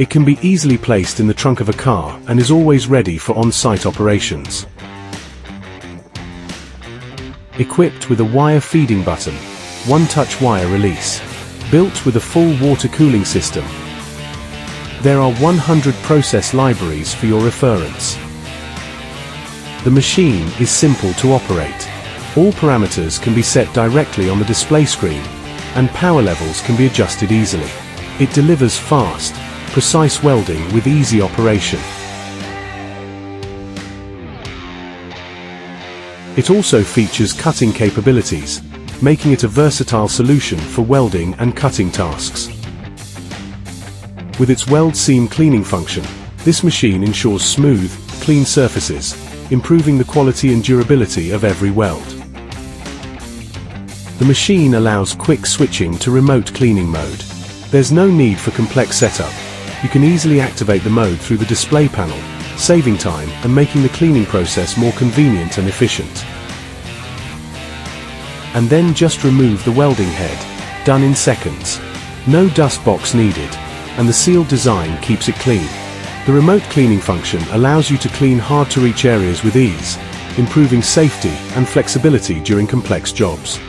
It can be easily placed in the trunk of a car and is always ready for on-site operations. Equipped with a wire feeding button, one-touch wire release. Built with a full water cooling system. There are 100 process libraries for your reference. The machine is simple to operate. All parameters can be set directly on the display screen, and power levels can be adjusted easily. It delivers fast, precise welding with easy operation. It also features cutting capabilities, making it a versatile solution for welding and cutting tasks. With its weld seam cleaning function, this machine ensures smooth, clean surfaces, improving the quality and durability of every weld. The machine allows quick switching to remote cleaning mode. There's no need for complex setup. You can easily activate the mode through the display panel, saving time and making the cleaning process more convenient and efficient. And then just remove the welding head, done in seconds. No dust box needed, and the sealed design keeps it clean. The remote cleaning function allows you to clean hard-to-reach areas with ease, improving safety and flexibility during complex jobs.